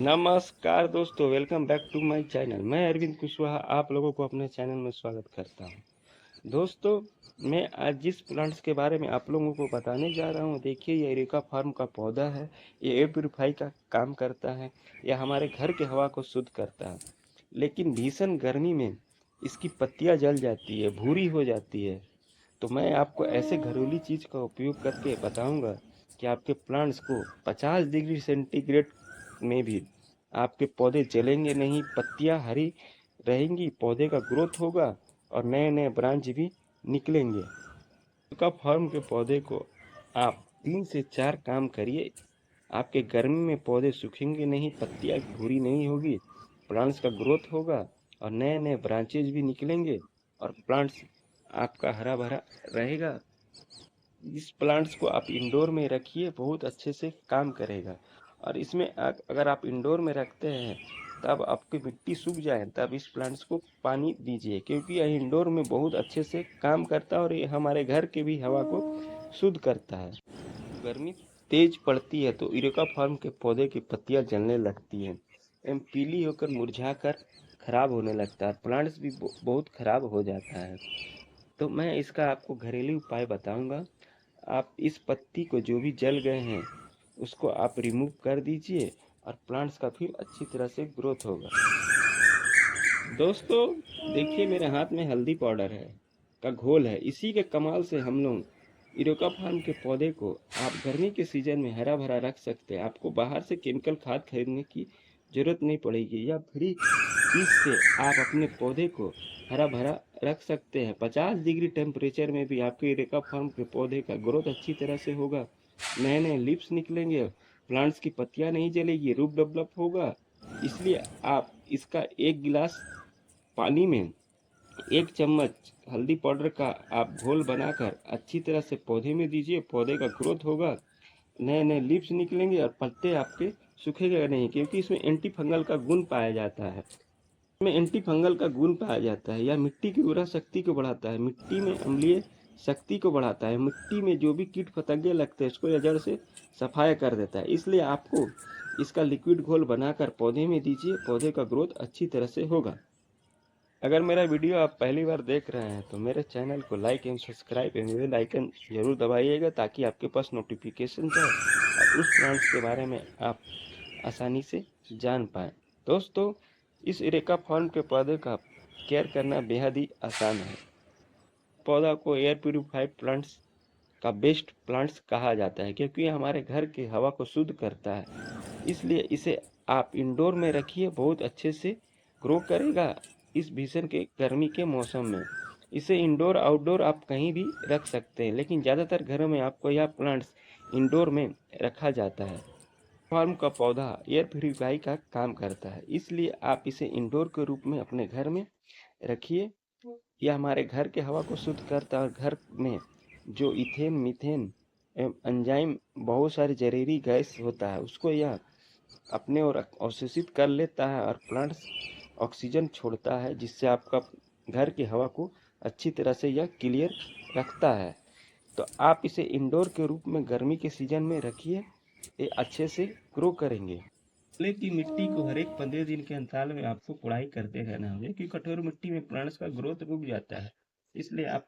नमस्कार दोस्तों, welcome back to my channel. मैं अरविंद कुशवाहा आप लोगों को अपने चैनल में स्वागत करता हूं। दोस्तों, मैं आज जिस प्लांट्स के बारे में आप लोगों को बताने जा रहा हूं, देखिए ये एरेका फार्म का पौधा है। ये एयर प्यूरिफाई का काम करता है। यह हमारे घर के हवा को शुद्ध करता है। लेकिन भीषण गर्मी में इसकी पत्तियां जल जाती है, भूरी हो जाती है। तो मैं आपको ऐसे घरेलू चीज का उपयोग करके बताऊंगा कि आपके प्लांट्स को 50 डिग्री सेंटीग्रेड में भी आपके पौधे जलेंगे नहीं, पत्तियां हरी रहेंगी, पौधे का ग्रोथ होगा और नए नए ब्रांच भी निकलेंगे। का फॉर्म के पौधे को आप 3 से 4 काम करिए, आपके गर्मी में पौधे सूखेंगे नहीं, पत्तियां भूरी नहीं होगी, प्लांट्स का ग्रोथ होगा और नए नए ब्रांचेज भी निकलेंगे और प्लांट्स आपका हरा भरा रहेगा। इस प्लांट्स को आप इंडोर में रखिए, बहुत अच्छे से काम करेगा। और इसमें अगर आप इंडोर में रखते हैं तब आपकी मिट्टी सूख जाए तब इस प्लांट्स को पानी दीजिए, क्योंकि यह इंडोर में बहुत अच्छे से काम करता है और ये हमारे घर के भी हवा को शुद्ध करता है। गर्मी तेज पड़ती है तो इरेका फार्म के पौधे की पत्तियां जलने लगती हैं एवं पीली होकर मुरझाकर खराब होने लगता है, प्लांट्स भी बहुत खराब हो जाता है। तो मैं इसका आपको घरेलू उपाय बताऊंगा। आप इस पत्ती को जो भी जल गए हैं उसको आप रिमूव कर दीजिए और प्लांट्स का फिर अच्छी तरह से ग्रोथ होगा। दोस्तों, देखिए मेरे हाथ में हल्दी पाउडर है का घोल है। इसी के कमाल से हम लोग इरोका फार्म के पौधे को आप गर्मी के सीजन में हरा भरा रख सकते हैं। आपको बाहर से केमिकल खाद खरीदने की जरूरत नहीं पड़ेगी, या फ्री चीज से आप अपने पौधे को हरा भरा रख सकते हैं। 50 डिग्री टेम्परेचर में भी आपके इरेका फार्म के पौधे का ग्रोथ अच्छी तरह से होगा, नए नए लिप्स निकलेंगे, प्लांट्स की पत्तियां नहीं जलेगी, रूट डेवलप होगा। इसलिए आप इसका 1 गिलास पानी में 1 चम्मच हल्दी पाउडर का आप घोल बनाकर अच्छी तरह से पौधे में दीजिए, पौधे का ग्रोथ होगा, नए नए लीव्स निकलेंगे और पत्ते आपके सूखेगा नहीं, क्योंकि इसमें एंटी फंगल का गुण पाया जाता है। इसमें एंटी फंगल का गुण पाया जाता है। यह मिट्टी की उर्वरा शक्ति को बढ़ाता है, मिट्टी में अम्लीय शक्ति को बढ़ाता है, मिट्टी में जो भी कीट पतंगे लगते हैं उसको यह जड़ से सफाया कर देता है। इसलिए आपको इसका लिक्विड घोल बनाकर पौधे में दीजिए, पौधे का ग्रोथ अच्छी तरह से होगा। अगर मेरा वीडियो आप पहली बार देख रहे हैं तो मेरे चैनल को लाइक एवं सब्सक्राइब एवं बेल आइकन जरूर दबाइएगा, ताकि आपके पास नोटिफिकेशन जाए और उस प्लांट्स के बारे में आप आसानी से जान पाएँ। दोस्तों, इस इरेका फार्म के पौधे का केयर करना बेहद ही आसान है। पौधा को एयर प्यूरिफाइड प्लांट्स का बेस्ट प्लांट्स कहा जाता है, क्योंकि ये हमारे घर की हवा को शुद्ध करता है। इसलिए इसे आप इंडोर में रखिए, बहुत अच्छे से ग्रो करेगा इस भीषण के गर्मी के मौसम में। इसे इंडोर आउटडोर आप कहीं भी रख सकते हैं, लेकिन ज़्यादातर घरों में आपको यह प्लांट्स इंडोर में रखा जाता है। फार्म का पौधा एयर प्यूरिफाई का काम करता है, इसलिए आप इसे इंडोर के रूप में अपने घर में रखिए। यह हमारे घर के हवा को शुद्ध करता है और घर में जो इथेन मीथेन एवं एंजाइम बहुत सारे जहरीली गैस होता है उसको यह अपने ओर अवशोषित कर लेता है और प्लांट्स ऑक्सीजन छोड़ता है, जिससे आपका घर की हवा को अच्छी तरह से यह क्लियर रखता है। तो आप इसे इंडोर के रूप में गर्मी के सीजन में रखिए, ये अच्छे से ग्रो करेंगे। गमले की मिट्टी को हर एक 15 दिन के अंतराल में आपको कोड़ाई करते रहना होगा, क्योंकि कठोर मिट्टी में प्लांट्स का ग्रोथ रुक जाता है। इसलिए आप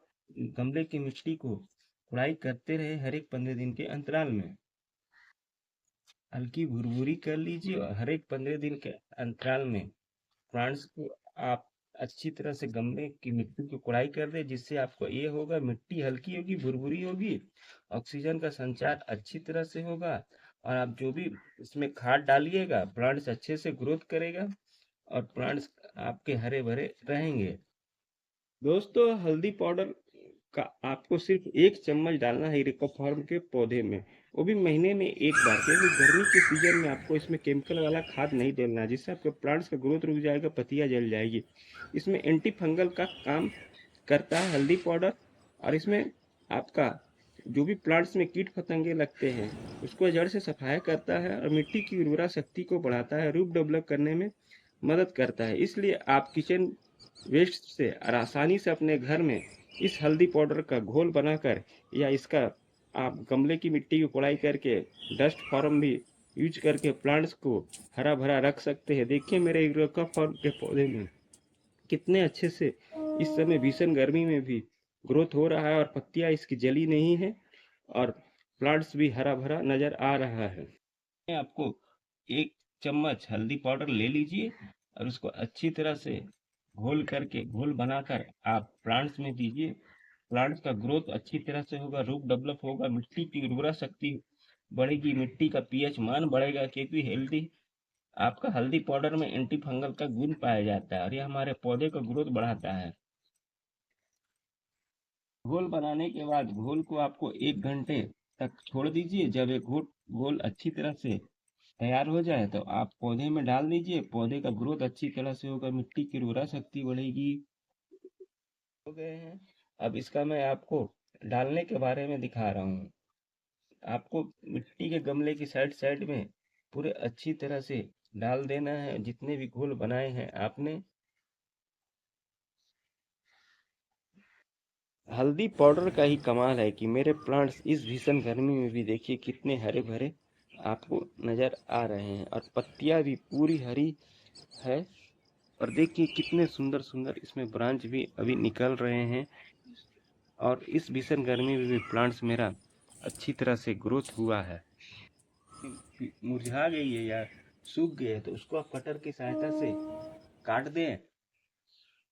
गमले की मिट्टी को कोड़ाई करते रहे हर एक 15 दिन के अंतराल में। हल्की भुरभुरी कर लीजिए और हर एक 15 दिन के अंतराल में प्लांट्स को आप अच्छी तरह से गमले की मिट्टी की कोड़ाई कर दें, जिससे आपको ये होगा मिट्टी हल्की होगी, भुरभुरी होगी, ऑक्सीजन का संचार अच्छी तरह से होगा और आप जो भी इसमें खाद डालिएगा प्लांट्स अच्छे से ग्रोथ करेगा और प्लांट्स आपके हरे भरे रहेंगे। दोस्तों, हल्दी पाउडर का आपको सिर्फ 1 चम्मच डालना है इरेका फार्म के पौधे में, वो भी महीने में एक बार, क्योंकि गर्मी के सीजन में आपको इसमें केमिकल वाला खाद नहीं डालना है, जिससे आपके प्लांट्स का ग्रोथ रुक जाएगा, पत्तियां जल जाएगी। इसमें एंटी फंगल का काम करता है हल्दी पाउडर, और इसमें आपका जो भी प्लांट्स में कीट पतंगे लगते हैं उसको जड़ से सफाया करता है और मिट्टी की उर्वरा शक्ति को बढ़ाता है, रूट डेवलप करने में मदद करता है। इसलिए आप किचन वेस्ट से और आसानी से अपने घर में इस हल्दी पाउडर का घोल बनाकर या इसका आप गमले की मिट्टी की कोड़ाई करके डस्ट फार्म भी यूज करके प्लांट्स को हरा भरा रख सकते हैं। देखिए मेरे यूरेका फार्म के पौधे में कितने अच्छे से इस समय भीषण गर्मी में भी ग्रोथ हो रहा है और पत्तियां इसकी जली नहीं है और प्लांट्स भी हरा भरा नजर आ रहा है। आपको 1 चम्मच हल्दी पाउडर ले लीजिए और उसको अच्छी तरह से घोल बनाकर आप प्लांट्स में दीजिए। प्लांट्स का ग्रोथ अच्छी तरह से होगा, रूट डेवलप होगा, मिट्टी की उर्वरा शक्ति बढ़ेगी, मिट्टी का पीएच मान बढ़ेगा, क्योंकि हेल्दी आपका हल्दी पाउडर में एंटी फंगल का गुण पाया जाता है और यह हमारे पौधे का ग्रोथ बढ़ाता है। घोल बनाने के बाद घोल को आपको 1 घंटे तक छोड़ दीजिए। जब ये घोल अच्छी तरह से तैयार हो जाए तो आप पौधे में डाल दीजिए। पौधे का ग्रोथ अच्छी तरह से होगा, मिट्टी की उर्वरा शक्ति बढ़ेगी। हो गए हैं। अब इसका मैं आपको डालने के बारे में दिखा रहा हूँ। आपको मिट्टी के गमले की साइड साइड में पूरे अच्छी तरह से डाल देना है जितने भी घोल बनाए हैं आपने। हल्दी पाउडर का ही कमाल है कि मेरे प्लांट्स इस भीषण गर्मी में भी देखिए कितने हरे भरे आपको नज़र आ रहे हैं और पत्तियां भी पूरी हरी है। और देखिए कितने सुंदर सुंदर इसमें ब्रांच भी अभी निकल रहे हैं और इस भीषण गर्मी में भी प्लांट्स मेरा अच्छी तरह से ग्रोथ हुआ है। मुरझा गई है या सूख गई है तो उसको आप कटर की सहायता से काट दें,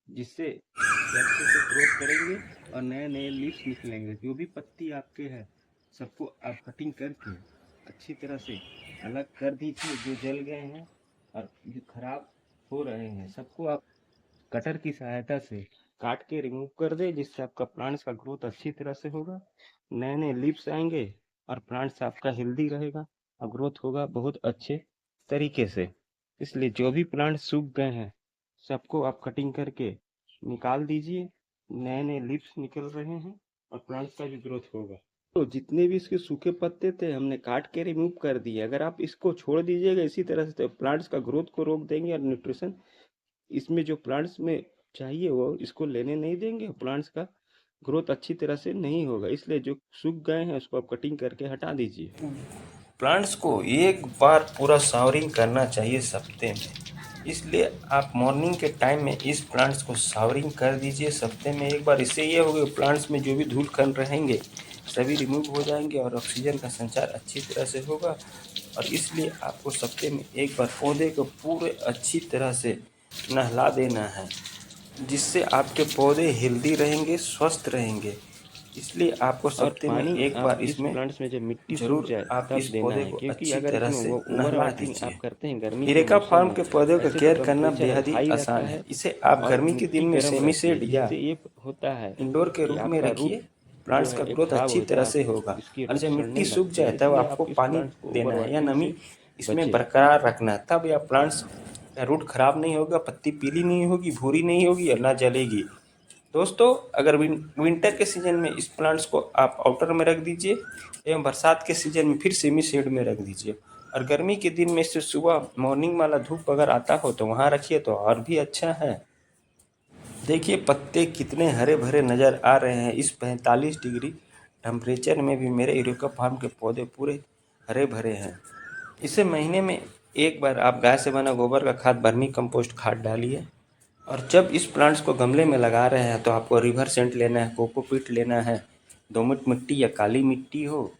जिससे अच्छे से ग्रोथ करेंगे और नए नए लीव्स निकलेंगे। जो भी पत्ती आपके है सबको आप कटिंग करके अच्छी तरह से अलग कर दीजिए। जो जल गए हैं और जो खराब हो रहे हैं सबको आप कटर की सहायता से काट के रिमूव कर दे, जिससे आपका प्लांट्स का ग्रोथ अच्छी तरह से होगा, नए नए लीव्स आएंगे और प्लांट्स आपका हेल्दी रहेगा और ग्रोथ होगा बहुत अच्छे तरीके से। इसलिए जो भी प्लांट सूख गए हैं सबको आप कटिंग करके निकाल दीजिए। नए नए लीव्स निकल रहे हैं और प्लांट्स का भी ग्रोथ होगा। तो जितने भी इसके सूखे पत्ते थे हमने काट के रिमूव कर दिए। अगर आप इसको छोड़ दीजिएगा इसी तरह से तो प्लांट्स का ग्रोथ को रोक देंगे और न्यूट्रिशन इसमें जो प्लांट्स में चाहिए वो इसको लेने नहीं देंगे। प्लांट्स का ग्रोथ अच्छी तरह से नहीं होगा। इसलिए जो सूख गए हैं उसको आप कटिंग करके हटा दीजिए। प्लांट्स को एक बार पूरा शावरिंग करना चाहिए हफ्ते में, इसलिए आप मॉर्निंग के टाइम में इस प्लांट्स को शावरिंग कर दीजिए हफ्ते में एक बार। इससे ये होगा प्लांट्स में जो भी धूल कण रहेंगे सभी रिमूव हो जाएंगे और ऑक्सीजन का संचार अच्छी तरह से होगा। और इसलिए आपको हफ्ते में एक बार पौधे को पूरे अच्छी तरह से नहला देना है, जिससे आपके पौधे हेल्दी रहेंगे, स्वस्थ रहेंगे। इसलिए आपको हफ्ते में एक बार इसमें प्लांट्स में जब मिट्टी सूख जाए आप इस पौधे को अच्छी तरह से नहला दीजिए। आप करते हैं गर्मी इरेका फार्म के पौधों का केयर करना बेहद ही आसान है। इसे आप गर्मी के दिन में सेमी शेड या ये होता है इंडोर के रूप में रखिए। प्लांट्स का ग्रोथ अच्छी तरह से होगा और जब मिट्टी सूख जाए तब आपको पानी देना है या नमी इसमें बरकरार रखना है। तब यह प्लांट्स का रूट खराब नहीं होगा, पत्ती पीली नहीं होगी, भूरी नहीं होगी और ना जलेगी। दोस्तों, अगर विंटर के सीजन में इस प्लांट्स को आप आउटर में रख दीजिए एवं बरसात के सीजन में फिर सेमी शेड में रख दीजिए। और गर्मी के दिन में से सुबह मॉर्निंग वाला धूप अगर आता हो तो वहाँ रखिए तो और भी अच्छा है। देखिए पत्ते कितने हरे भरे नज़र आ रहे हैं। इस 45 डिग्री टेम्परेचर में भी मेरे यूरेका फार्म के पौधे पूरे हरे भरे हैं। इसे महीने में एक बार आप गाय से बना गोबर का खाद, वर्मी कंपोस्ट खाद डालिए। और जब इस प्लांट्स को गमले में लगा रहे हैं तो आपको रिवर सेंट लेना है, कोकोपीट लेना है, दोमट मिट्टी या काली मिट्टी हो,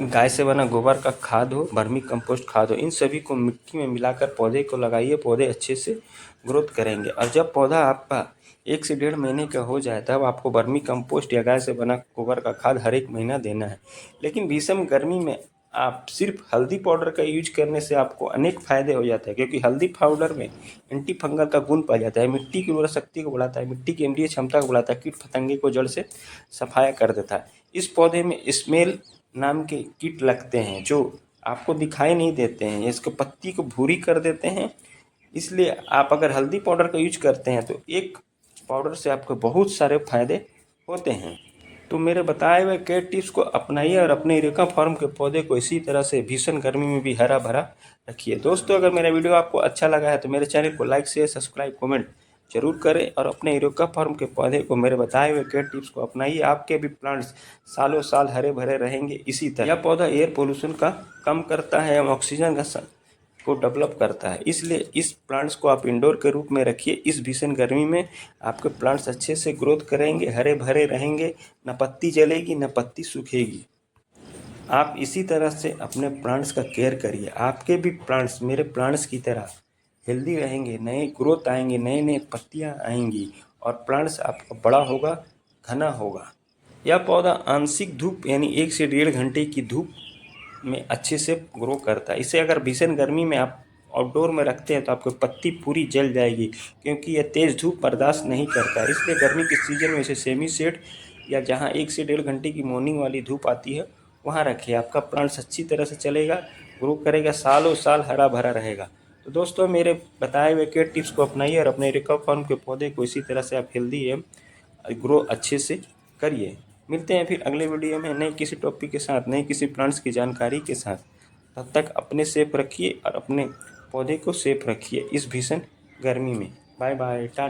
गाय से बना गोबर का खाद हो, वर्मी कंपोस्ट खाद हो, इन सभी को मिट्टी में मिलाकर पौधे को लगाइए। पौधे अच्छे से ग्रोथ करेंगे। और जब पौधा आपका 1 से 1.5 महीने का हो जाए तब आपको वर्मी कंपोस्ट या गाय से बना गोबर का खाद हर एक महीना देना है। लेकिन भीषण गर्मी में आप सिर्फ हल्दी पाउडर का यूज करने से आपको अनेक फायदे हो जाते हैं, क्योंकि हल्दी पाउडर में एंटी फंगल का गुण पाया जाता है, मिट्टी की उर्वरा शक्ति को बढ़ाता है, मिट्टी की अम्लीय क्षमता को बढ़ाता है, कीट फतंगे को जड़ से सफाया कर देता है। इस पौधे में स्मेल नाम के कीट लगते हैं जो आपको दिखाई नहीं देते हैं, इसको पत्ती को भूरी कर देते हैं। इसलिए आप अगर हल्दी पाउडर का यूज करते हैं तो एक पाउडर से आपको बहुत सारे फायदे होते हैं। तो मेरे बताए हुए केयर टिप्स को अपनाइए और अपने यूरेका फार्म के पौधे को इसी तरह से भीषण गर्मी में भी हरा भरा रखिए। दोस्तों, अगर मेरा वीडियो आपको अच्छा लगा है तो मेरे चैनल को लाइक, शेयर, सब्सक्राइब, कमेंट जरूर करें और अपने इरोका फार्म के पौधे को मेरे बताए हुए केयर टिप्स को अपनाइए। आपके भी प्लांट्स सालों साल हरे भरे रहेंगे इसी तरह। यह पौधा एयर पोल्यूशन का कम करता है एवं ऑक्सीजन को डेवलप करता है, इसलिए इस प्लांट्स को आप इंडोर के रूप में रखिए। इस भीषण गर्मी में आपके प्लांट्स अच्छे से ग्रोथ करेंगे, हरे भरे रहेंगे, न पत्ती जलेगी न पत्ती सूखेगी। आप इसी तरह से अपने प्लांट्स का केयर करिए। आपके भी प्लांट्स मेरे प्लांट्स की तरह हेल्दी रहेंगे, नए ग्रोथ आएंगे, नए नए पत्तियां आएंगी और प्लांट्स आपका बड़ा होगा, घना होगा। यह पौधा आंशिक धूप यानी 1 से 1.5 घंटे की धूप में अच्छे से ग्रो करता है। इसे अगर भीषण गर्मी में आप आउटडोर में रखते हैं तो आपकी पत्ती पूरी जल जाएगी, क्योंकि यह तेज़ धूप बर्दाश्त नहीं करता है। इसलिए गर्मी के सीजन में इसे सेमी शेड या जहाँ 1 से 1.5 घंटे की मॉर्निंग वाली धूप आती है वहाँ रखिए। आपका प्लांट्स अच्छी तरह से चलेगा, ग्रो करेगा, सालों साल हरा भरा रहेगा। तो दोस्तों, मेरे बताए हुए केयर टिप्स को अपनाइए और अपने इरोका फार्म के पौधे को इसी तरह से आप हेल्दी एवं ग्रो अच्छे से करिए। मिलते हैं फिर अगले वीडियो में नए किसी टॉपिक के साथ, नए किसी प्लांट्स की जानकारी के साथ। तब तक अपने सेफ रखिए और अपने पौधे को सेफ रखिए इस भीषण गर्मी में। Bye bye, Tata.